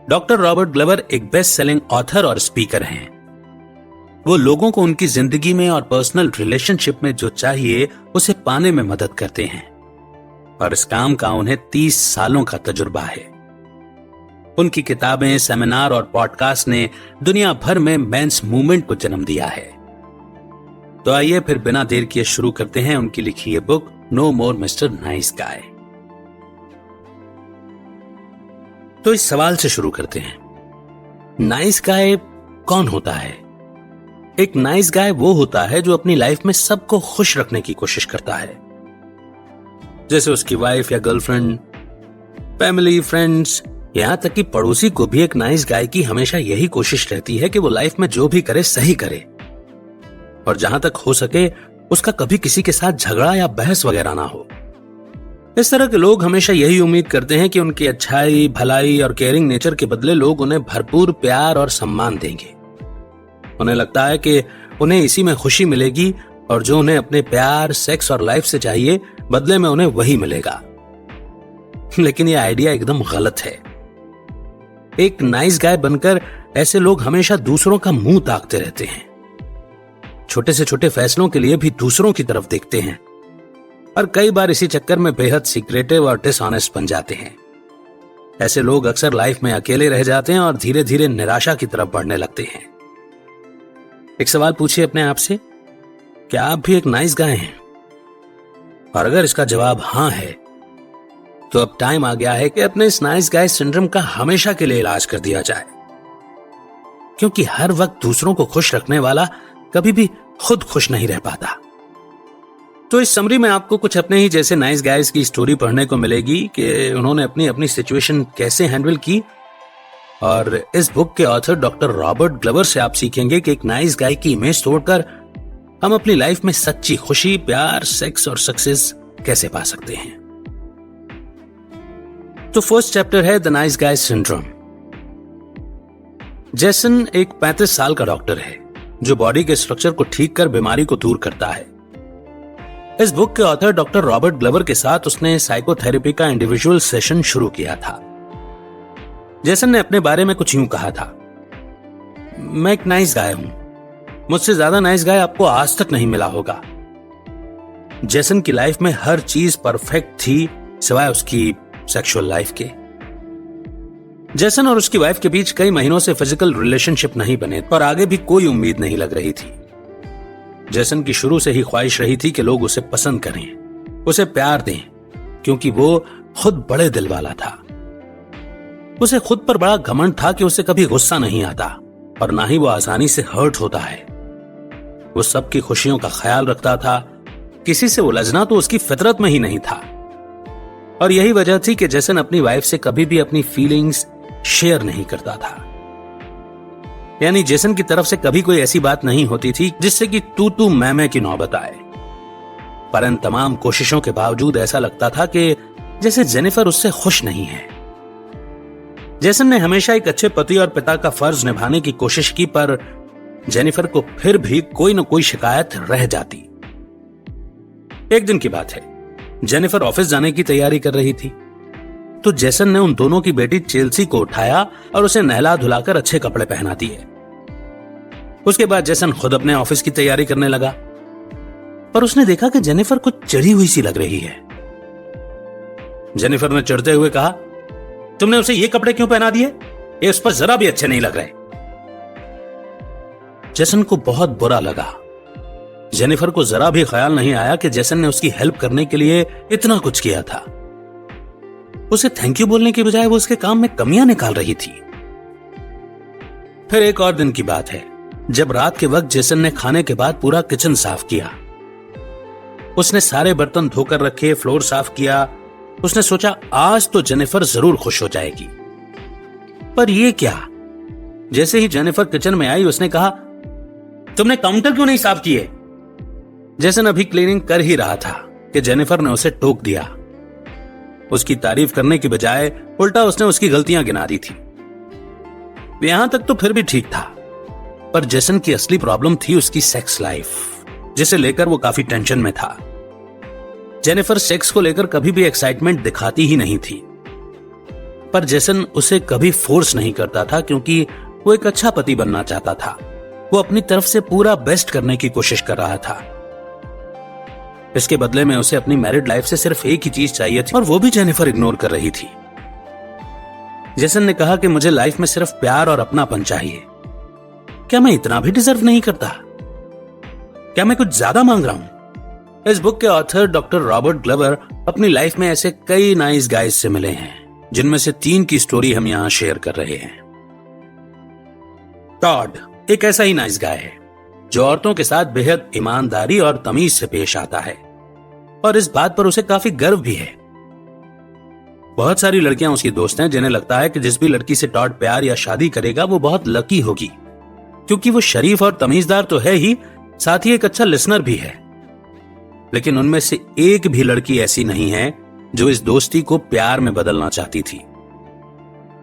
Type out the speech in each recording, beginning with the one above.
Doctor Robert ग्लवर एक best selling author और speaker हैं। वो लोगों को उनकी जिंदगी में और पर्सनल रिलेशनशिप में जो चाहिए उसे पाने में मदद करते हैं और इस काम का उन्हें 30 सालों का तजुर्बा है। उनकी किताबें, सेमिनार और पॉडकास्ट ने दुनिया भर में मेंस मूवमेंट को जन्म दिया है। तो आइए फिर बिना देर किए शुरू करते हैं उनकी लिखी ये book no more Mister nice गाय। तो इस सवाल से शुरू करते हैं, नाइस गाय कौन होता है? एक नाइस गाय वो होता है जो अपनी लाइफ में सबको खुश रखने की कोशिश करता है, जैसे उसकी वाइफ या गर्लफ्रेंड, फैमिली, फ्रेंड्स, यहां तक कि पड़ोसी को भी एक नाइस गाय की हमेशा यही कोशिश रहती है कि वो लाइफ में जो भी करे सही करे और जहां तक हो सके उसका कभी किसी के साथ झगड़ा या बहस वगैरह ना हो। इस तरह के लोग हमेशा यही उम्मीद करते हैं कि उनकी अच्छाई, भलाई और केयरिंग नेचर के बदले लोग उन्हें भरपूर प्यार और सम्मान देंगे। उन्हें लगता है कि उन्हें इसी में खुशी मिलेगी और जो उन्हें अपने प्यार, सेक्स और लाइफ से चाहिए बदले में उन्हें वही मिलेगा। लेकिन यह आइडिया एकदम गलत है। एक नाइस गाय बनकर ऐसे लोग हमेशा दूसरों का मुंह ताकते रहते हैं, छोटे से छोटे फैसलों के लिए भी दूसरों की तरफ देखते हैं और कई बार इसी चक्कर में बेहद सीक्रेटिव और डिसऑनेस्ट बन जाते हैं। ऐसे लोग अक्सर लाइफ में अकेले रह जाते हैं और धीरे धीरे निराशा की तरफ बढ़ने लगते हैं। एक सवाल पूछिए अपने आप से, क्या आप भी एक नाइस गाय हैं? और अगर इसका जवाब हां है तो अब टाइम आ गया है कि अपने इस नाइस गाय सिंड्रोम का हमेशा के लिए इलाज कर दिया जाए, क्योंकि हर वक्त दूसरों को खुश रखने वाला कभी भी खुद खुश नहीं रह पाता। तो इस समरी में आपको कुछ अपने ही जैसे नाइस गाइज की स्टोरी पढ़ने को मिलेगी कि उन्होंने अपनी अपनी सिचुएशन कैसे हैंडल की। और इस बुक के ऑथर डॉक्टर रॉबर्ट ग्लवर से आप सीखेंगे कि एक नाइस गाय की इमेज तोड़कर हम अपनी लाइफ में सच्ची खुशी, प्यार, सेक्स और सक्सेस कैसे पा सकते हैं। तो फर्स्ट चैप्टर है the nice guy syndrome. Jason एक 35 साल का डॉक्टर है जो बॉडी के स्ट्रक्चर को ठीक कर बीमारी को दूर करता है। इस बुक के ऑथर डॉक्टर रॉबर्ट ग्लवर के साथ उसने साइकोथेरेपी का इंडिविजुअल सेशन शुरू किया था। जेसन ने अपने बारे में कुछ यूं कहा था, मैं एक नाइस गाय हूं, मुझसे ज्यादा नाइस गाय आपको आज तक नहीं मिला होगा। जेसन की लाइफ में हर चीज परफेक्ट थी सिवाय उसकी सेक्सुअल लाइफ के। जेसन और उसकी वाइफ के बीच कई महीनों से फिजिकल रिलेशनशिप नहीं बने और आगे भी कोई उम्मीद नहीं लग रही थी। जेसन की शुरू से ही ख्वाहिश रही थी कि लोग उसे पसंद करें, उसे प्यार दें, क्योंकि वो खुद बड़े दिल वाला था। उसे खुद पर बड़ा घमंड था कि उसे कभी गुस्सा नहीं आता और ना ही वो आसानी से हर्ट होता है। वो सबकी खुशियों का ख्याल रखता था, किसी से उलझना तो उसकी फितरत में ही नहीं था। और यही वजह थी कि जेसन अपनी वाइफ से कभी भी अपनी फीलिंग्स शेयर नहीं करता था। यानी जेसन की तरफ से कभी कोई ऐसी बात नहीं होती थी जिससे कि तू मैं की नौबत आए। पर इन तमाम कोशिशों के बावजूद ऐसा लगता था कि जैसे जेनिफर उससे खुश नहीं है। जेसन ने हमेशा एक अच्छे पति और पिता का फर्ज निभाने की कोशिश की, पर जेनिफर को फिर भी कोई न कोई शिकायत रह जाती। एक दिन की बात है, जेनिफर ऑफिस जाने की तैयारी कर रही थी तो जेसन ने उन दोनों की बेटी चेल्सी को उठाया और उसे नहला धुलाकर अच्छे कपड़े पहना दिए। उसके बाद जेसन खुद अपने ऑफिस की तैयारी करने लगा, पर उसने देखा कि जेनिफर कुछ चढ़ी हुई सी लग रही है। जेनिफर ने चिढ़ते हुए कहा, तुमने उसे ये कपड़े क्यों पहना दिए? ये उस पर जरा भी अच्छे नहीं लग रहे। जेसन को बहुत बुरा लगा। जेनिफर को जरा भी ख्याल नहीं आया कि जेसन ने उसकी हेल्प करने के लिए इतना कुछ किया था। उसे थैंक यू बोलने की बजाय वो उसके काम में कमियां निकाल रही थी। फिर एक और दिन की बात है, जब रात के वक्त जेसन ने खाने के बाद पूरा किचन साफ किया। उसने सारे बर्तन धोकर रखे, फ्लोर साफ किया। उसने सोचा आज तो जेनिफर जरूर खुश हो जाएगी। पर यह क्या? जैसे ही जेनिफर किचन में आई उसने कहा, तुमने काउंटर क्यों नहीं साफ किए? जेसन अभी क्लीनिंग कर ही रहा था कि जेनिफर ने उसे टोक दिया। उसकी तारीफ करने की बजाय उल्टा उसने उसकी गलतियां गिना दी थी। यहां तक तो फिर भी ठीक था, पर जेसन की असली प्रॉब्लम थी उसकी सेक्स लाइफ, जिसे लेकर वो काफी टेंशन में था। जेनिफर सेक्स को लेकर कभी भी एक्साइटमेंट दिखाती ही नहीं थी। पर जेसन उसे कभी फोर्स नहीं करता था, क्योंकि वो एक अच्छा पति बनना चाहता था। वो अपनी तरफ से पूरा बेस्ट करने की कोशिश कर रहा था। इसके बदले में उसे अपनी मैरिड लाइफ से सिर्फ एक ही चीज चाहिए थी, और वो भी जेनिफर इग्नोर कर रही थी। जेसन ने कहा कि मुझे लाइफ में सिर्फ प्यार और अपनापन चाहिए। क्या मैं इतना भी डिजर्व नहीं करता? क्या मैं कुछ ज्यादा मांग रहा हूं? इस बुक के ऑथर डॉक्टर रॉबर्ट ग्लवर अपनी लाइफ में ऐसे कई नाइस गाइज से मिले हैं, जिनमें से 3 की स्टोरी हम यहां शेयर कर रहे हैं। टॉड एक ऐसा ही नाइस गाय है जो औरतों के साथ बेहद ईमानदारी और तमीज से पेश आता है, और इस बात पर उसे काफी गर्व भी है। बहुत सारी लड़कियां उसकी दोस्त हैं, जिन्हें लगता है कि जिस भी लड़की से टॉड प्यार या शादी करेगा वो बहुत लकी होगी, क्योंकि वो शरीफ और तमीजदार तो है ही, साथ ही एक अच्छा लिसनर भी है। लेकिन उनमें से एक भी लड़की ऐसी नहीं है जो इस दोस्ती को प्यार में बदलना चाहती थी।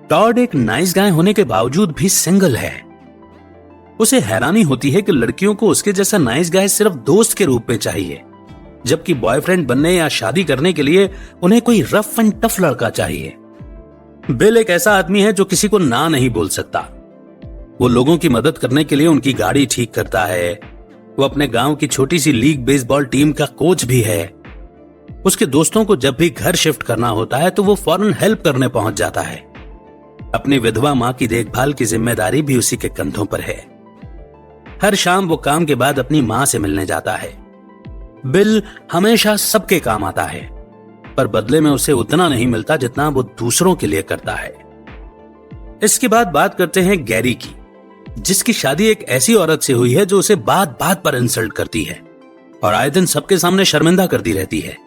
टॉड एक नाइस गाय होने के बावजूद भी सिंगल है। उसे हैरानी होती है कि लड़कियों को उसके जैसा नाइस गाय सिर्फ दोस्त के रूप में चाहिए, जबकि बॉयफ्रेंड बनने या शादी करने के लिए उन्हें कोई रफ एंड टफ लड़का चाहिए। बिल एक ऐसा आदमी है जो किसी को ना नहीं बोल सकता। वो लोगों की मदद करने के लिए उनकी गाड़ी ठीक करता है। वो अपने गांव की छोटी सी लीग बेसबॉल टीम का कोच भी है। उसके दोस्तों को जब भी घर शिफ्ट करना होता है तो वो फौरन हेल्प करने पहुंच जाता है। अपनी विधवा मां की देखभाल की जिम्मेदारी भी उसी के कंधों पर है। हर शाम वो काम के बाद अपनी मां से मिलने जाता है। बिल हमेशा सबके काम आता है, पर बदले में उसे उतना नहीं मिलता जितना वो दूसरों के लिए करता है। इसके बाद बात करते हैं गैरी की, जिसकी शादी एक ऐसी औरत से हुई है जो उसे बात बात पर इंसल्ट करती है और आए दिन सबके सामने शर्मिंदा करती रहती है।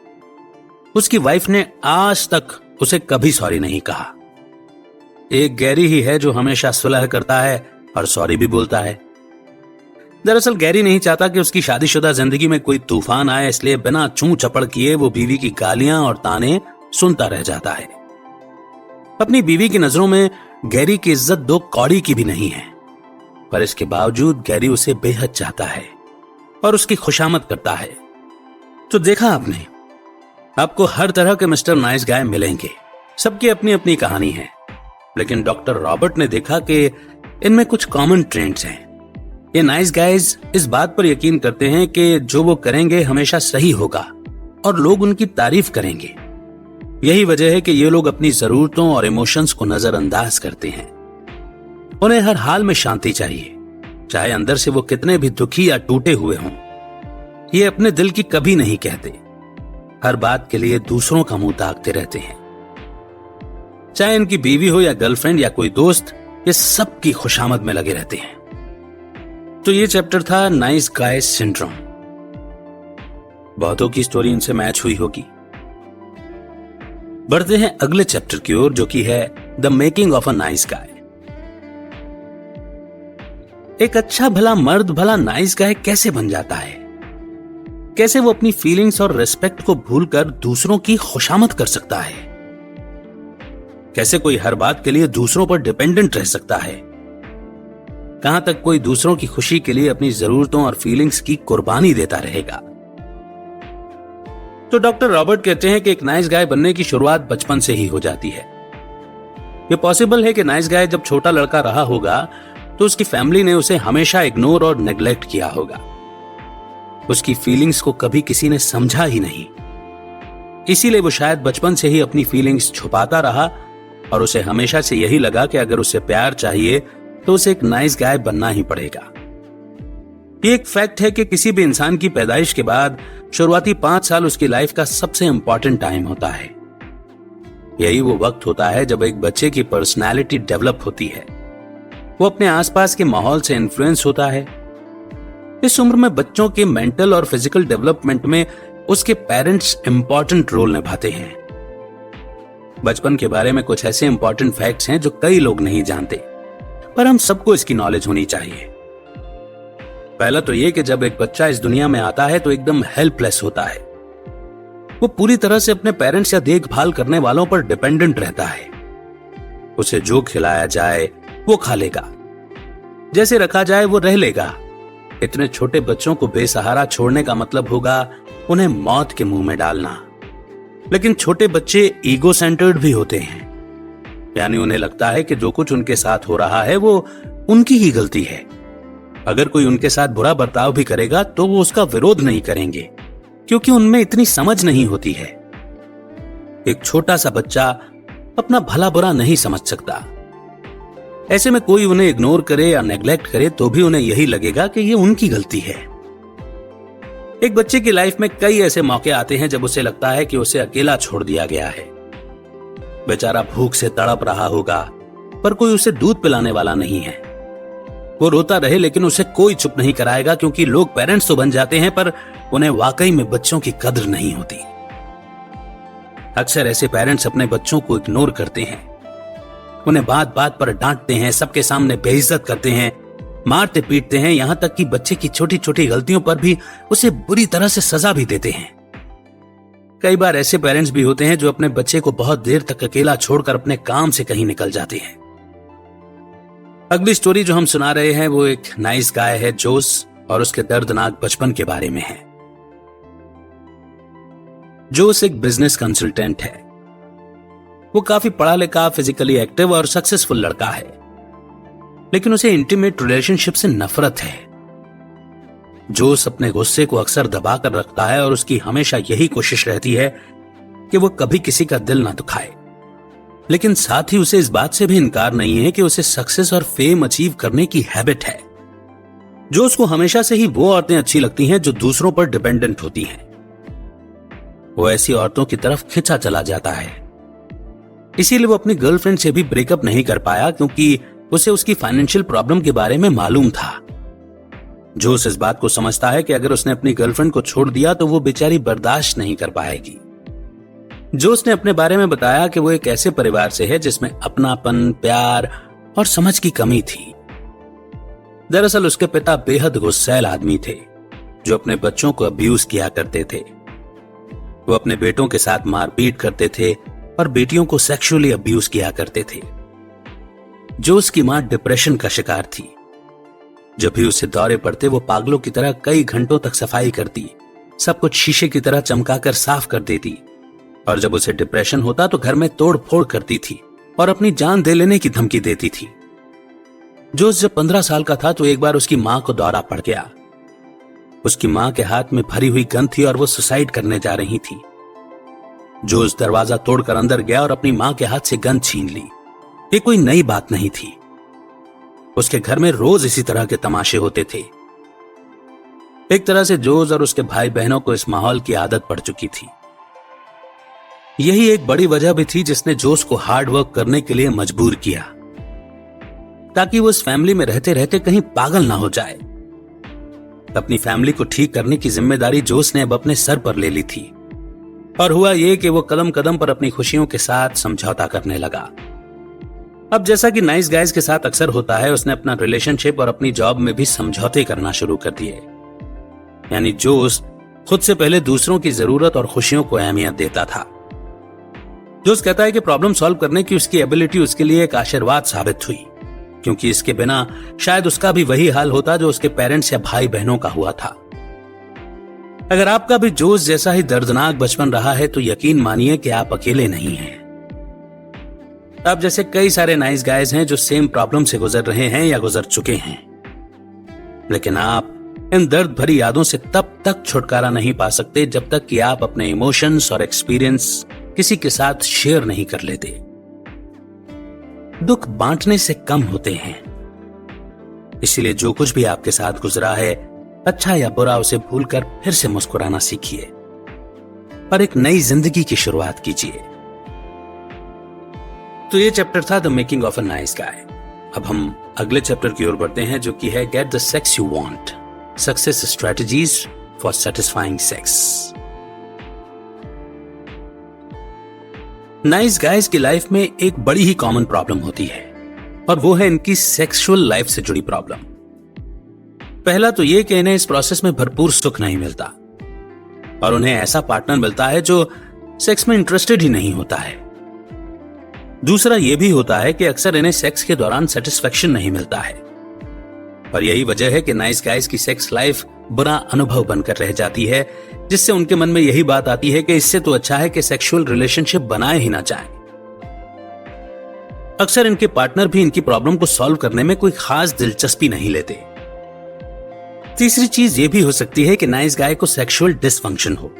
उसकी वाइफ ने आज तक उसे कभी सॉरी नहीं कहा। एक गैरी ही है जो हमेशा सुलह करता है और सॉरी भी बोलता है। दरअसल गैरी नहीं चाहता कि उसकी शादीशुदा जिंदगी में कोई तूफान आए, इसलिए बिना चूं चपड़ किए वो बीवी की गालियां और ताने सुनता रह जाता है। अपनी बीवी की नजरों में गैरी की इज्जत 2 कौड़ी की भी नहीं है, पर इसके बावजूद गैरी उसे बेहद चाहता है और उसकी खुशामद करता है। तो देखा आपने, आपको हर तरह के मिस्टर नाइस गाय मिलेंगे, सबकी अपनी अपनी कहानी है, लेकिन डॉक्टर रॉबर्ट ने देखा कि इनमें कुछ कॉमन ट्रेंड्स हैं। ये नाइस गाइज इस बात पर यकीन करते हैं कि जो वो करेंगे हमेशा सही होगा और लोग उनकी तारीफ करेंगे। यही वजह है कि ये लोग अपनी जरूरतों और इमोशंस को नजरअंदाज करते हैं। उन्हें हर हाल में शांति चाहिए, चाहे अंदर से वो कितने भी दुखी या टूटे हुए हों। ये अपने दिल की कभी नहीं कहते, हर बात के लिए दूसरों का मुंह ताकते रहते हैं। चाहे इनकी बीवी हो या गर्लफ्रेंड या कोई दोस्त, ये सबकी खुशामद में लगे रहते हैं। तो ये चैप्टर था नाइस गाय सिंड्रोम। बहुतों की स्टोरी इनसे मैच हुई होगी। बढ़ते हैं अगले चैप्टर की ओर, जो कि है the making of a nice guy. एक अच्छा भला मर्द भला नाइस गाय कैसे बन जाता है? कैसे वो अपनी फीलिंग्स और रिस्पेक्ट को भूलकर दूसरों की खुशामद कर सकता है? कैसे कोई हर बात के लिए दूसरों पर डिपेंडेंट रह सकता है? कहां तक कोई दूसरों की खुशी के लिए अपनी जरूरतों और फीलिंग्स की कुर्बानी देता रहेगा? तो डॉक्टर रॉबर्ट कहते हैं कि एक नाइस गाय बनने की शुरुआत बचपन से ही हो जाती है। यह पॉसिबल है कि नाइस गाय जब छोटा लड़का रहा होगा तो उसकी फैमिली ने उसे हमेशा इग्नोर और नेग्लेक्ट किया होगा। उसकी फीलिंग्स को कभी किसी ने समझा ही नहीं, इसीलिए वो शायद बचपन से ही अपनी फीलिंग्स छुपाता रहा और उसे हमेशा से यही लगा कि अगर उसे प्यार चाहिए तो उसे एक नाइस गाय बनना ही पड़ेगा। ये एक फैक्ट है कि किसी भी इंसान की पैदाइश के बाद शुरुआती 5 साल उसकी लाइफ का सबसे इंपॉर्टेंट टाइम होता है। यही वो वक्त होता है जब एक बच्चे की पर्सनैलिटी डेवलप होती है, वो अपने आसपास के माहौल से इन्फ्लुएंस होता है। इस उम्र में बच्चों के मेंटल और फिजिकल डेवलपमेंट में उसके पेरेंट्स इंपॉर्टेंट रोल निभाते हैं। बचपन के बारे में कुछ ऐसे इंपॉर्टेंट फैक्ट्स हैं जो कई लोग नहीं जानते, पर हम सबको इसकी नॉलेज होनी चाहिए। पहला तो यह कि जब एक बच्चा इस दुनिया में आता है तो एकदम हेल्पलेस होता है। वो पूरी तरह से अपने पेरेंट्स या देखभाल करने वालों पर डिपेंडेंट रहता है। उसे जो खिलाया जाए वो खा लेगा, जैसे रखा जाए वो रह लेगा। इतने छोटे बच्चों को बेसहारा छोड़ने का मतलब होगा उन्हें मौत के मुंह में डालना। लेकिन छोटे बच्चे ईगो सेंटर्ड भी होते हैं। यानी उन्हें लगता है कि जो कुछ उनके साथ हो रहा है वो उनकी ही गलती है। अगर कोई उनके साथ बुरा बर्ताव भी करेगा तो वो उसका विरोध नहीं करेंगे, क्योंकि उनमें इतनी समझ नहीं होती है। एक छोटा सा बच्चा अपना भला बुरा नहीं समझ सकता। ऐसे में कोई उन्हें इग्नोर करे या नेग्लेक्ट करे तो भी उन्हें यही लगेगा कि ये उनकी गलती है। एक बच्चे की लाइफ में कई ऐसे मौके आते हैं जब उसे लगता है कि उसे अकेला छोड़ दिया गया है। बेचारा भूख से तड़प रहा होगा, पर कोई उसे दूध पिलाने वाला नहीं है। वो रोता रहे लेकिन उसे कोई चुप नहीं कराएगा, क्योंकि लोग पेरेंट्स तो बन जाते हैं पर उन्हें वाकई में बच्चों की कद्र नहीं होती। अक्सर ऐसे पेरेंट्स अपने बच्चों को इग्नोर करते हैं, उन्हें बात बात पर डांटते हैं, सबके सामने बेइज्जत करते हैं, मारते पीटते हैं, यहां तक कि बच्चे की छोटी छोटी गलतियों पर भी उसे बुरी तरह से सजा भी देते हैं। कई बार ऐसे पेरेंट्स भी होते हैं जो अपने बच्चे को बहुत देर तक अकेला छोड़कर अपने काम से कहीं निकल जाते हैं। अगली स्टोरी जो हम सुना रहे हैं वो एक नाइस गाय है, जोस, और उसके दर्दनाक बचपन के बारे में है। जोस एक बिजनेस कंसल्टेंट है। वो काफी पढ़ा लिखा, फिजिकली एक्टिव और सक्सेसफुल लड़का है, लेकिन उसे इंटीमेट रिलेशनशिप से नफरत है। जोस अपने गुस्से को अक्सर दबा कर रखता है और उसकी हमेशा यही कोशिश रहती है कि वो कभी किसी का दिल ना दुखाए। लेकिन साथ ही उसे इस बात से भी इनकार नहीं है कि उसे सक्सेस और फेम अचीव करने की हैबिट है। जोस को हमेशा से ही वो औरतें अच्छी लगती हैं जो दूसरों पर डिपेंडेंट होती हैं। वो ऐसी औरतों की तरफ खिंचा चला जाता है। इसीलिए वो अपनी गर्लफ्रेंड से भी ब्रेकअप नहीं कर पाया, क्योंकि उसे उसकी फाइनेंशियल प्रॉब्लम के बारे में मालूम था। जोस इस बात को समझता है कि अगर उसने अपनी गर्लफ्रेंड को छोड़ दिया तो वो बेचारी बर्दाश्त नहीं कर पाएगी। जोस ने अपने बारे में बताया कि वो एक ऐसे परिवार से है जिसमें अपनापन, प्यार और समझ की कमी थी। दरअसल उसके पिता बेहद गुस्सैल आदमी थे जो अपने बच्चों को अब्यूज किया करते थे। वो अपने बेटों के साथ मारपीट करते थे और बेटियों को सेक्सुअली अब्यूज किया करते थे। जोस की मां डिप्रेशन का शिकार थी। जब भी उसे दौरे पड़ते वो पागलों की तरह कई घंटों तक सफाई करती, सब कुछ शीशे की तरह चमकाकर साफ कर देती, और जब उसे डिप्रेशन होता तो घर में तोड़ फोड़ करती थी और अपनी जान दे लेने की धमकी देती थी। जोस जब 15 साल का था तो एक बार उसकी मां को दौरा पड़ गया। उसकी मां के हाथ में भरी हुई गन थी और वो सुसाइड करने जा रही थी। जोस दरवाजा तोड़कर अंदर गया और अपनी मां के हाथ से गन छीन ली। ये कोई नई बात नहीं थी। उसके घर में रोज इसी तरह के तमाशे होते थे। एक तरह से जोस और उसके भाई बहनों को इस माहौल की आदत पड़ चुकी थी। यही एक बड़ी वजह भी थी जिसने जोस को हार्ड वर्क करने के लिए मजबूर किया, ताकि वो इस फैमिली में रहते रहते कहीं पागल ना हो जाए। अपनी फैमिली को ठीक करने की जिम्मेदारी जोस ने अब अपने सर पर ले ली थी, और हुआ यह कि वो कदम कदम पर अपनी खुशियों के साथ समझौता करने लगा। अब जैसा कि नाइस गाइज के साथ अक्सर होता है, उसने अपना रिलेशनशिप और अपनी जॉब में भी समझौते करना शुरू कर दिए। यानी जोस खुद से पहले दूसरों की जरूरत और खुशियों को अहमियत देता था। जोस कहता है कि प्रॉब्लम सॉल्व करने की उसकी एबिलिटी उसके लिए एक आशीर्वाद साबित हुई, क्योंकि इसके बिना शायद उसका भी वही हाल होता जो उसके पेरेंट्स या भाई बहनों का हुआ था। अगर आपका भी जोस जैसा ही दर्दनाक बचपन रहा है तो यकीन मानिए कि आप अकेले नहीं हैं। आप जैसे कई सारे नाइस गाइज हैं जो सेम प्रॉब्लम से गुजर रहे हैं या गुजर चुके हैं, लेकिन आप इन दर्द भरी यादों से तब तक छुटकारा नहीं पा सकते जब तक कि आप अपने इमोशंस और एक्सपीरियंस किसी के साथ शेयर नहीं कर लेते। दुख बांटने से कम होते हैं, इसलिए जो कुछ भी आपके साथ गुजरा है, अच्छा या बुरा, उसे भूलकर फिर से मुस्कुराना सीखिए और एक नई जिंदगी की शुरुआत कीजिए। तो ये चैप्टर था the making of a nice guy. अब हम अगले चैप्टर की ओर बढ़ते हैं जो कि है get the sex you want, success strategies for satisfying sex. Nice guys की लाइफ में एक बड़ी ही कॉमन प्रॉब्लम होती है, और वो है इनकी सेक्सुअल लाइफ से जुड़ी प्रॉब्लम। पहला तो ये कि इन्हें इस प्रोसेस में भरपूर सुख नहीं मिलता, और उन्हें ऐसा पार्टनर मिलता है जो सेक्स में इंटरेस्टेड ही नहीं होता है। दूसरा ये भी होता है कि अक्सर इन्हें सेक्स के दौरान सेटिस्फेक्शन नहीं मिलता है, और यही वजह है कि नाइस गाइज की सेक्स लाइफ बुरा अनुभव बनकर रह जाती है, जिससे उनके मन में यही बात आती है कि इससे तो अच्छा है कि सेक्सुअल रिलेशनशिप बनाए ही ना जाए। अक्सर इनके पार्टनर भी इनकी प्रॉब्लम को सॉल्व करने में कोई खास दिलचस्पी नहीं लेते। तीसरी चीज ये भी हो सकती है कि नाइस गाय को सेक्सुअल डिसफंक्शन हो।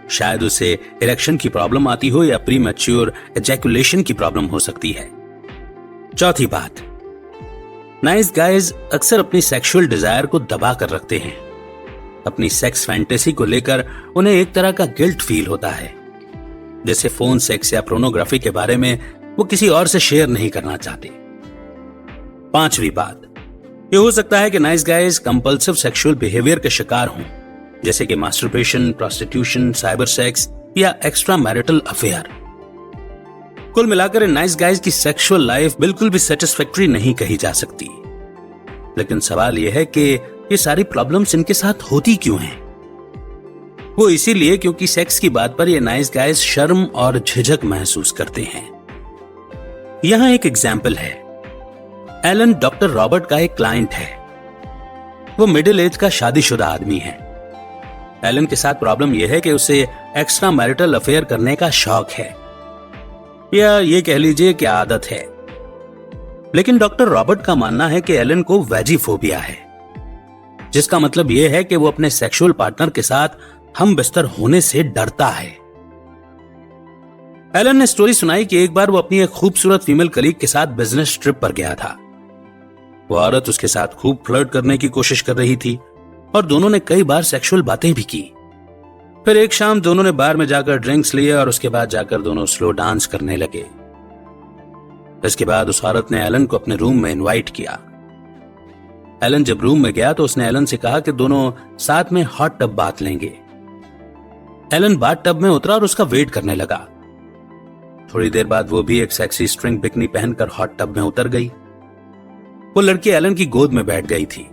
शायद उसे इरेक्शन की प्रॉब्लम आती हो या प्रीमैच्योर एजैकुलेशन की प्रॉब्लम हो सकती है। चौथी बात, नाइस गाइज अक्सर अपनी सेक्सुअल डिजायर को दबा कर रखते हैं। अपनी सेक्स फैंटेसी को लेकर उन्हें एक तरह का गिल्ट फील होता है, जैसे फोन सेक्स या पोर्नोग्राफी के बारे में वो किसी और से शेयर नहीं करना चाहते। पांचवी बात, ये हो सकता है कि nice guys compulsive sexual behaviour के शिकार हों, जैसे कि मास्टरबेशन, प्रोस्टिट्यूशन, साइबर सेक्स या एक्स्ट्रा मैरिटल अफेयर। कुल मिलाकर नाइस गाइज की सेक्सुअल लाइफ बिल्कुल भी सेटिस्फैक्टरी नहीं कही जा सकती। लेकिन सवाल यह है कि ये सारी प्रॉब्लम्स इनके साथ होती क्यों हैं? वो इसीलिए क्योंकि सेक्स की बात पर ये नाइस गाइज शर्म और झिझक महसूस करते हैं। यहां एक एग्जाम्पल है। एलन डॉक्टर रॉबर्ट का एक क्लाइंट है। वो मिडिल एज का शादीशुदा आदमी है। एलन के साथ प्रॉब्लम यह है कि उसे एक्स्ट्रा मैरिटल अफेयर करने का शौक है, या ये कह लीजिए कि आदत है। लेकिन डॉक्टर रॉबर्ट का मानना है कि एलन को वेजिफोबिया है, जिसका मतलब यह है कि वो अपने सेक्सुअल पार्टनर के साथ हम बिस्तर होने से डरता है। एलन ने स्टोरी सुनाई कि एक बार वो अपनी एक खूबसूरत फीमेल कलीग के साथ बिजनेस ट्रिप पर गया था। वो औरत उसके साथ खूब फ्लर्ट करने की कोशिश कर रही थी और दोनों ने कई बार सेक्सुअल बातें भी की। फिर एक शाम दोनों ने बार में जाकर ड्रिंक्स लिए और उसके बाद जाकर दोनों स्लो डांस करने लगे। इसके बाद उस औरत ने एलन को अपने रूम में इनवाइट किया। एलन जब रूम में गया तो उसने एलन से कहा कि दोनों साथ में हॉट टब बात लेंगे। एलन बाथ टब में उतरा और उसका वेट करने लगा। थोड़ी देर बाद वो भी एक सेक्सी स्ट्रिंग बिकनी पहनकर हॉट टब में उतर गई। वो लड़की एलन की गोद में बैठ गई थी।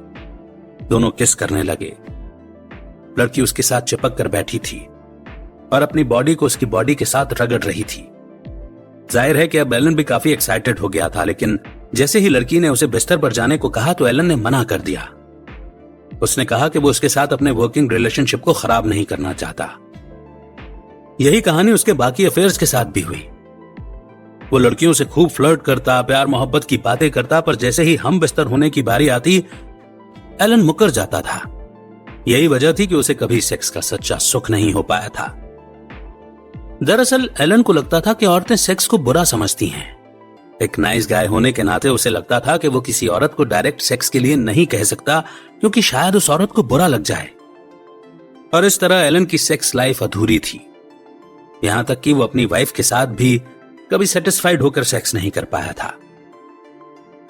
दोनों किस करने लगे। लड़की उसके साथ चिपक कर बैठी थी और अपनी बॉडी को उसकी बॉडी के साथ रगड़ रही थी। जाहिर है कि अब एलन भी काफी एक्साइटेड हो गया था, लेकिन जैसे ही लड़की ने उसे बिस्तर पर जाने को कहा तो एलन ने मना कर दिया। उसने कहा कि वो उसके साथ अपने वर्किंग रिलेशनशिप को खराब नहीं करना चाहता। यही कहानी उसके बाकी अफेयर्स के साथ भी हुई। वो लड़कियों से खूब फ्लर्ट करता, प्यार मोहब्बत की बातें करता, पर जैसे ही हम बिस्तर होने की बारी आती एलन मुकर जाता था। यही वजह थी कि उसे कभी सेक्स का सच्चा सुख नहीं हो पाया था। दरअसल एलन को लगता था कि औरतें सेक्स को बुरा समझती हैं। एक नाइस गाय होने के नाते उसे लगता था कि वो किसी औरत को डायरेक्ट सेक्स के लिए नहीं कह सकता, क्योंकि शायद उस औरत को बुरा लग जाए। और इस तरह एलन की सेक्स लाइफ अधूरी थी। यहां तक कि वो अपनी वाइफ के साथ भी कभी सेटिस्फाइड होकर सेक्स नहीं कर पाया था।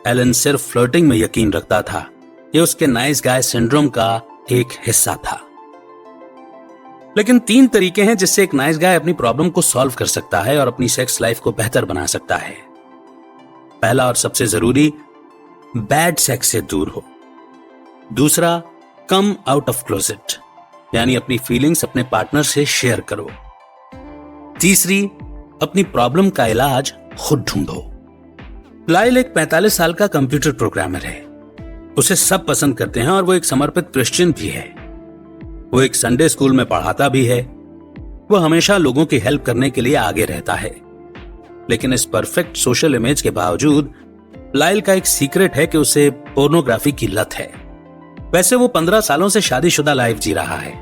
एलन सिर्फ फ्लर्टिंग में यकीन रखता था। यह उसके नाइस गाय सिंड्रोम का एक हिस्सा था। लेकिन 3 तरीके हैं जिससे एक नाइस गाय अपनी प्रॉब्लम को सॉल्व कर सकता है और अपनी सेक्स लाइफ को बेहतर बना सकता है। पहला और सबसे जरूरी, बैड सेक्स से दूर हो। दूसरा, कम आउट ऑफ क्लोजेट, यानी अपनी फीलिंग्स अपने पार्टनर से शेयर करो। तीसरी, अपनी प्रॉब्लम का इलाज खुद ढूंढो। लाइल एक 45 साल का कंप्यूटर प्रोग्रामर है। उसे सब पसंद करते हैं और वो एक समर्पित क्रिश्चियन भी है। वो एक संडे स्कूल में पढ़ाता भी है। वो हमेशा लोगों की हेल्प करने के लिए आगे रहता है। लेकिन इस परफेक्ट सोशल इमेज के बावजूद लाइल का एक सीक्रेट है कि उसे पोर्नोग्राफी की लत है। वैसे वो 15 सालों से शादीशुदा लाइफ जी रहा है,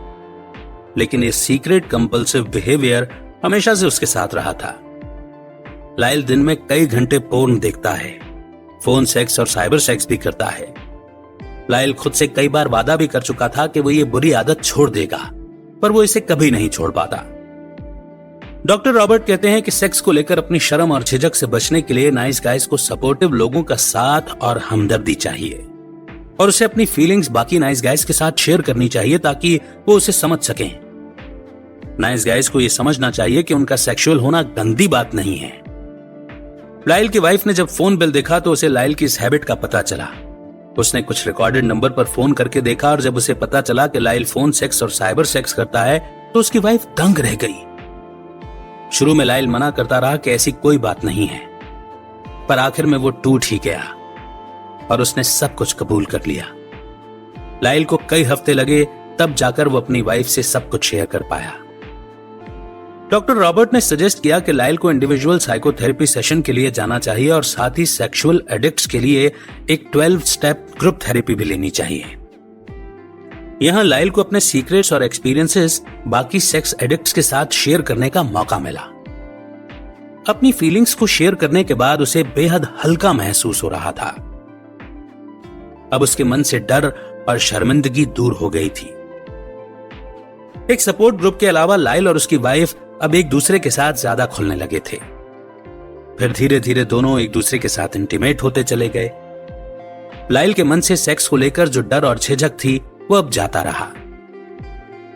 लेकिन ये सीक्रेट कंपल्सिव बिहेवियर हमेशा से उसके साथ रहा था। लाइल दिन में कई घंटे पोर्न देखता है, फोन सेक्स और साइबर सेक्स भी करता है। लाइल खुद से कई बार वादा भी कर चुका था कि वो ये बुरी आदत छोड़ देगा, पर वो इसे कभी नहीं छोड़ पाता। डॉक्टर रॉबर्ट कहते हैं कि सेक्स को लेकर अपनी शर्म और झिझक से बचने के लिए नाइस गाइस को सपोर्टिव लोगों का साथ और हमदर्दी चाहिए, और उसे अपनी फीलिंग्स बाकी नाइस गाइस के साथ शेयर करनी चाहिए ताकि वो उसे समझ सकें। नाइस गाइस को यह समझना चाहिए कि उनका सेक्सुअल होना गंदी बात नहीं है। लाइल की वाइफ ने जब फोन बिल देखा तो उसे लाइल की इस हैबिट का पता चला। उसने कुछ रिकॉर्डेड नंबर पर फोन करके देखा और जब उसे पता चला कि लाइल फोन सेक्स और साइबर सेक्स करता है तो उसकी वाइफ दंग रह गई। शुरू में लाइल मना करता रहा कि ऐसी कोई बात नहीं है, पर आखिर में वो टूट ही गया और उसने सब कुछ कबूल कर लिया। लाइल को कई हफ्ते लगे, तब जाकर वो अपनी वाइफ से सब कुछ शेयर कर पाया। डॉक्टर रॉबर्ट ने सजेस्ट किया कि लाइल को इंडिविजुअल साइकोथेरेपी सेशन के लिए जाना चाहिए और साथ ही सेक्सुअल एडिक्ट्स के लिए एक 12 स्टेप ग्रुप थेरेपी भी लेनी चाहिए। यहां लाइल को अपने सीक्रेट्स और एक्सपीरियंसेस बाकी सेक्स एडिक्ट्स के साथ शेयर करने का मौका मिला। अपनी फीलिंग्स को शेयर करने के बाद उसे बेहद हल्का महसूस हो रहा था। अब उसके मन से डर और शर्मिंदगी दूर हो गई थी। एक सपोर्ट ग्रुप के अलावा लाइल और उसकी वाइफ अब एक दूसरे के साथ ज्यादा खुलने लगे थे। फिर धीरे धीरे दोनों एक दूसरे के साथ इंटीमेट होते चले गए। लाइल के मन से सेक्स को लेकर जो डर और झिझक थी वो अब जाता रहा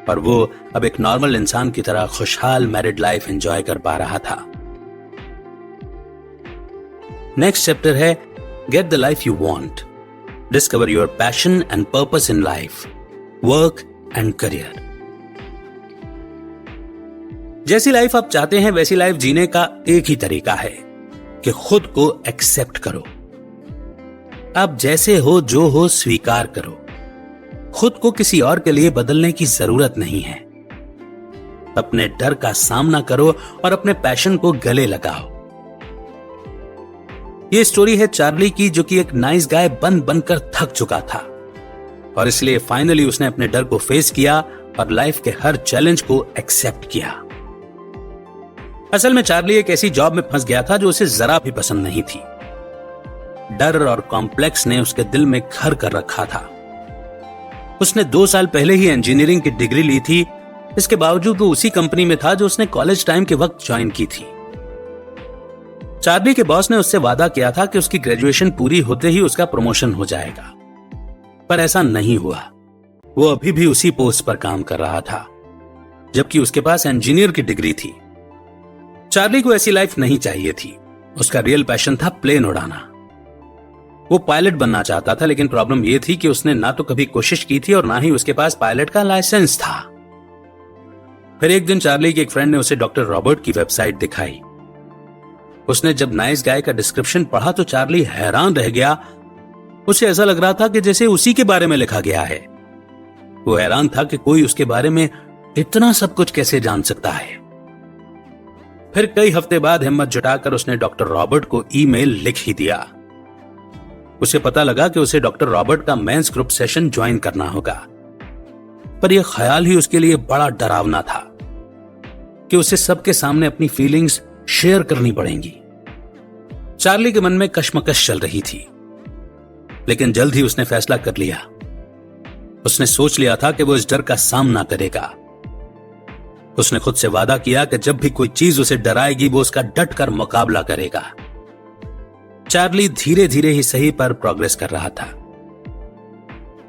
और वो अब एक नॉर्मल इंसान की तरह खुशहाल मैरिड लाइफ एंजॉय कर पा रहा था। नेक्स्ट चैप्टर है get the life you want, discover your passion and purpose in life, work and career. जैसी लाइफ आप चाहते हैं वैसी लाइफ जीने का एक ही तरीका है कि खुद को एक्सेप्ट करो। आप जैसे हो जो हो स्वीकार करो। खुद को किसी और के लिए बदलने की जरूरत नहीं है। अपने डर का सामना करो और अपने पैशन को गले लगाओ। यह स्टोरी है चार्ली की, जो कि एक नाइस गाय बन बनकर थक चुका था और इसलिए फाइनली उसने अपने डर को फेस किया और लाइफ के हर चैलेंज को एक्सेप्ट किया। असल में चार्ली एक ऐसी जॉब में फंस गया था जो उसे जरा भी पसंद नहीं थी। डर और कॉम्प्लेक्स ने उसके दिल में घर कर रखा था। उसने 2 साल पहले ही इंजीनियरिंग की डिग्री ली थी। इसके बावजूद वो उसी कंपनी में था जो उसने कॉलेज टाइम के वक्त ज्वाइन की थी। चार्ली के बॉस ने उससे वादा किया था कि उसकी ग्रेजुएशन पूरी होते ही उसका प्रमोशन हो जाएगा, पर ऐसा नहीं हुआ। वो अभी भी उसी पोस्ट पर काम कर रहा था, जबकि उसके पास इंजीनियर की डिग्री थी। चार्ली को ऐसी लाइफ नहीं चाहिए थी। उसका रियल पैशन था प्लेन उड़ाना। वो पायलट बनना चाहता था, लेकिन प्रॉब्लम यह थी कि उसने ना तो कभी कोशिश की थी और ना ही उसके पास पायलट का लाइसेंस था। फिर एक दिन चार्ली के एक फ्रेंड ने उसे डॉक्टर रॉबर्ट की वेबसाइट दिखाई। उसने जब नाइस गाय का डिस्क्रिप्शन पढ़ा तो चार्ली हैरान रह गया। उसे ऐसा लग रहा था कि जैसे उसी के बारे में लिखा गया है। वो हैरान था कि कोई उसके बारे में इतना सब कुछ कैसे जान सकता है। फिर कई हफ्ते बाद हिम्मत जुटाकर उसने डॉक्टर रॉबर्ट को ईमेल लिख ही दिया। उसे पता लगा कि उसे डॉक्टर रॉबर्ट का मेंस ग्रुप सेशन ज्वाइन करना होगा, पर यह ख्याल ही उसके लिए बड़ा डरावना था कि उसे सबके सामने अपनी फीलिंग्स शेयर करनी पड़ेंगी। चार्ली के मन में कश्मकश चल रही थी, लेकिन जल्द ही उसने फैसला कर लिया। उसने सोच लिया था कि वो इस डर का सामना करेगा। उसने खुद से वादा किया कि जब भी कोई चीज उसे डराएगी वो उसका डट कर मुकाबला करेगा। चार्ली धीरे धीरे ही सही पर प्रोग्रेस कर रहा था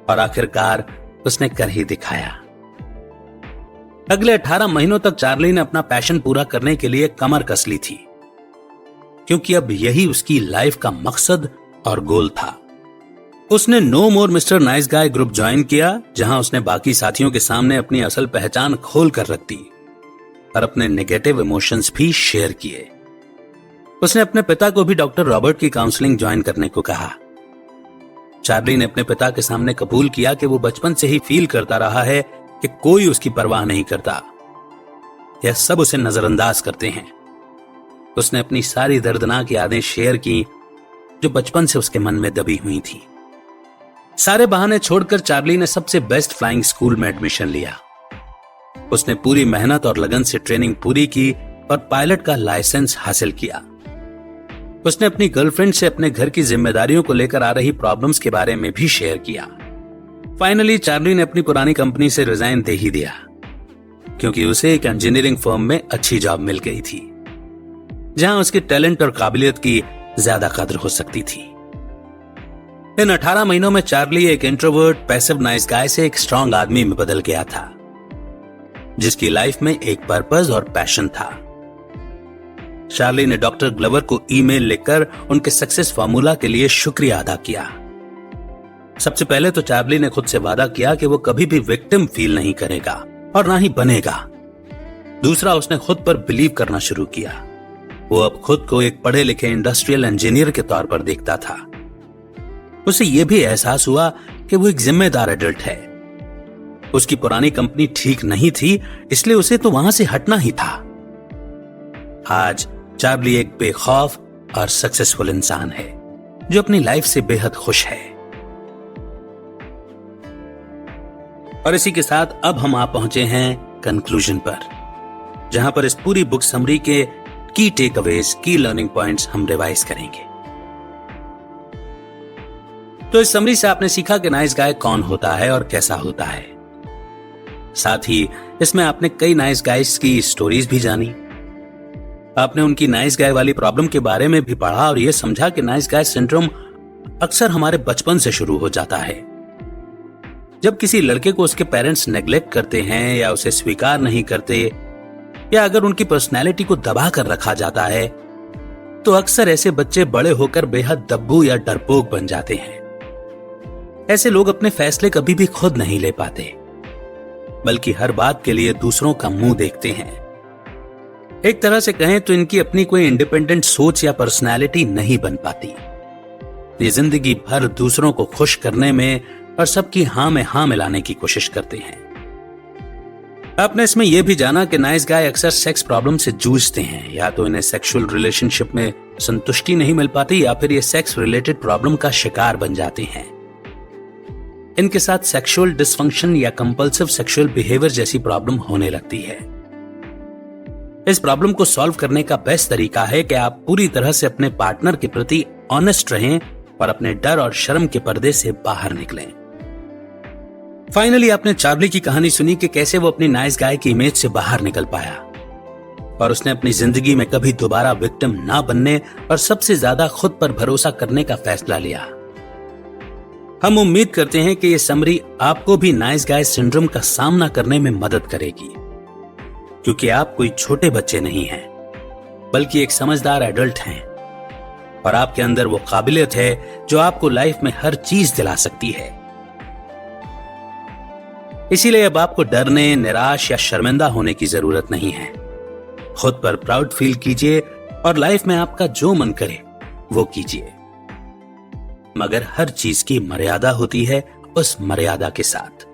और आखिरकार उसने कर ही दिखाया। अगले 18 महीनों तक चार्ली ने अपना पैशन पूरा करने के लिए कमर कस ली थी, क्योंकि अब यही उसकी लाइफ का मकसद और गोल था। उसने no more Mister nice guy group join किया, जहां उसने बाकी साथियों के सामने अपनी असल पहचान खोल कर रख दी और अपने नेगेटिव इमोशंस भी शेयर किए। उसने अपने पिता को भी डॉक्टर रॉबर्ट की काउंसलिंग ज्वाइन करने को कहा। चार्ली ने अपने पिता के सामने कबूल किया कि वो बचपन से ही फील करता रहा है कि कोई उसकी परवाह नहीं करता, यह सब उसे नजरअंदाज करते हैं। उसने अपनी सारी दर्दनाक यादें शेयर की जो बचपन से उसके मन में दबी हुई थी। सारे बहाने छोड़कर चार्ली ने सबसे बेस्ट फ्लाइंग स्कूल में एडमिशन लिया। उसने पूरी मेहनत और लगन से ट्रेनिंग पूरी की और पायलट का लाइसेंस हासिल किया। उसने अपनी गर्लफ्रेंड से अपने घर की जिम्मेदारियों को लेकर आ रही प्रॉब्लम्स के बारे में भी शेयर किया। फाइनली चार्ली ने अपनी पुरानी कंपनी से रिजाइन दे ही दिया, क्योंकि उसे एक इंजीनियरिंग फर्म में अच्छी जॉब मिल गई थी, जहां उसके टैलेंट और काबिलियत की ज्यादा कदर हो सकती थी। इन 18 महीनों में चार्ली एक इंट्रोवर्ट पैसिव नाइस गाय से एक स्ट्रांग आदमी में बदल गया था, जिसकी लाइफ में एक पर्पस और पैशन था। चार्ली ने डॉक्टर ग्लोवर को ईमेल लिखकर उनके सक्सेस फार्मूला के लिए शुक्रिया अदा किया। सबसे पहले तो चार्ली ने खुद से वादा किया कि वो कभी भी विक्टिम फील नहीं करेगा और ना ही बनेगा। दूसरा, उसने खुद पर बिलीव करना शुरू किया। वो अब खुद को एक पढ़े लिखे इंडस्ट्रियल इंजीनियर के तौर पर देखता था। उसे यह भी एहसास हुआ कि वो एक जिम्मेदार एडल्ट है। उसकी पुरानी कंपनी ठीक नहीं थी, इसलिए उसे तो वहां से हटना ही था। आज चार्ली एक बेखौफ और सक्सेसफुल इंसान है जो अपनी लाइफ से बेहद खुश है। और इसी के साथ अब हम आ पहुंचे हैं कंक्लूजन पर, जहां पर इस पूरी बुक समरी के की टेकअवेज, की लर्निंग पॉइंट्स हम रिवाइज करेंगे। तो इस समरी से आपने सीखा कि नाइस गाय कौन होता है और कैसा होता है। साथ ही इसमें आपने कई नाइस गाइज की स्टोरीज भी जानी। आपने उनकी नाइस गाय वाली प्रॉब्लम के बारे में भी पढ़ा और यह समझा कि नाइस गाय सिंड्रोम अक्सर हमारे बचपन से शुरू हो जाता है। जब किसी लड़के को उसके पेरेंट्स नेग्लेक्ट करते हैं या उसे स्वीकार नहीं करते, या अगर उनकी पर्सनैलिटी को दबा कर रखा जाता है, तो अक्सर ऐसे बच्चे बड़े होकर बेहद दब्बू या डरपोक बन जाते हैं। ऐसे लोग अपने फैसले कभी भी खुद नहीं ले पाते, बल्कि हर बात के लिए दूसरों का मुंह देखते हैं। एक तरह से कहें तो इनकी अपनी कोई इंडिपेंडेंट सोच या पर्सनैलिटी नहीं बन पाती। ये जिंदगी भर दूसरों को खुश करने में और सबकी हां में हां मिलाने की कोशिश करते हैं। आपने इसमें यह भी जाना कि नाइस गाय अक्सर सेक्स प्रॉब्लम से जूझते हैं। या तो इन्हें सेक्सुअल रिलेशनशिप में संतुष्टि नहीं मिल पाती, या फिर ये सेक्स रिलेटेड प्रॉब्लम का शिकार बन जाते हैं। इनके साथ सेक्सुअल डिसफंक्शन या कंपल्सिव सेक्सुअल बिहेवियर जैसी प्रॉब्लम होने लगती है। इस प्रॉब्लम को सॉल्व करने का बेस्ट तरीका है कि आप पूरी तरह से अपने पार्टनर के प्रति ऑनेस्ट रहें और अपने डर और शर्म के पर्दे से बाहर निकलें। फाइनली आपने चार्ली की कहानी सुनी कि कैसे वो अपनी नाइस गाय की इमेज से बाहर निकल पाया और उसने अपनी जिंदगी में कभी दोबारा विक्टिम ना बनने और सबसे ज्यादा खुद पर भरोसा करने का फैसला लिया। हम उम्मीद करते हैं कि ये समरी आपको भी नाइस गाय सिंड्रोम का सामना करने में मदद करेगी, क्योंकि आप कोई छोटे बच्चे नहीं हैं, बल्कि एक समझदार एडल्ट हैं और आपके अंदर वो काबिलियत है जो आपको लाइफ में हर चीज दिला सकती है। इसीलिए अब आपको डरने, निराश या शर्मिंदा होने की जरूरत नहीं है। खुद पर प्राउड फील कीजिए और लाइफ में आपका जो मन करे वो कीजिए, मगर हर चीज की मर्यादा होती है, उस मर्यादा के साथ।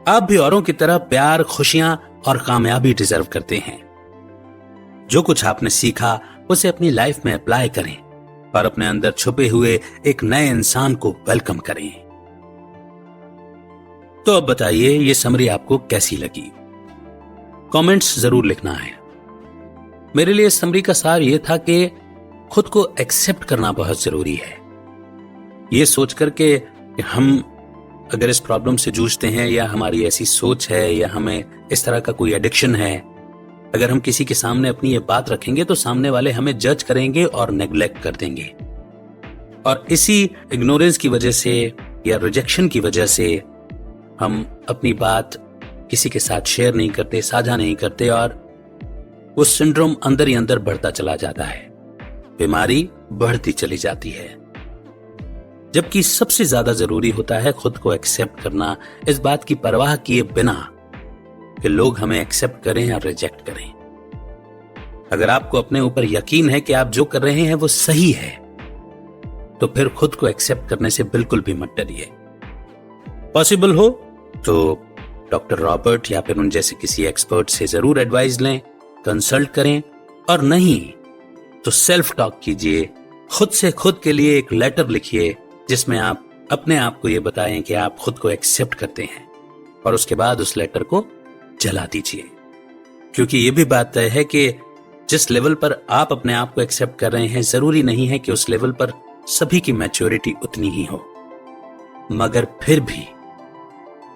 आप भी औरों की तरह प्यार, खुशियां और कामयाबी डिजर्व करते हैं। जो कुछ आपने सीखा उसे अपनी लाइफ में अप्लाई करें और अपने अंदर छुपे हुए एक नए इंसान को वेलकम करें। तो अब बताइए ये समरी आपको कैसी लगी? कमेंट्स जरूर लिखना है। मेरे लिए इस समरी का सार यह था कि खुद को एक्सेप्ट करना बहुत जरूरी है। ये सोचकर के हम अगर इस प्रॉब्लम से जूझते हैं, या हमारी ऐसी सोच है, या हमें इस तरह का कोई एडिक्शन है, अगर हम किसी के सामने अपनी ये बात रखेंगे तो सामने वाले हमें जज करेंगे और नेग्लेक्ट कर देंगे। और इसी इग्नोरेंस की वजह से या रिजेक्शन की वजह से हम अपनी बात किसी के साथ शेयर नहीं करते, साझा नहीं करते, और वो सिंड्रोम अंदर ही अंदर बढ़ता चला जाता है, बीमारी बढ़ती चली जाती है। जबकि सबसे ज्यादा जरूरी होता है खुद को एक्सेप्ट करना, इस बात की परवाह किए बिना कि लोग हमें एक्सेप्ट करें या रिजेक्ट करें। अगर आपको अपने ऊपर यकीन है कि आप जो कर रहे हैं वो सही है, तो फिर खुद को एक्सेप्ट करने से बिल्कुल भी मत डरिए। पॉसिबल हो तो डॉक्टर रॉबर्ट या फिर उन जैसे किसी एक्सपर्ट से जरूर एडवाइस लें, कंसल्ट करें, और नहीं तो सेल्फ टॉक कीजिए। खुद से खुद के लिए एक लेटर लिखिए जिसमें आप अपने आप को ये बताएं कि आप खुद को एक्सेप्ट करते हैं, और उसके बाद उस लेटर को जला दीजिए। क्योंकि ये भी बात तय है कि जिस लेवल पर आप अपने आप को एक्सेप्ट कर रहे हैं, जरूरी नहीं है कि उस लेवल पर सभी की मैच्योरिटी उतनी ही हो। मगर फिर भी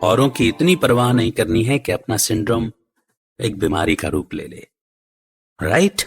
औरों की इतनी परवाह नहीं करनी है कि अपना सिंड्रोम एक बीमारी का रूप ले ले। राइट?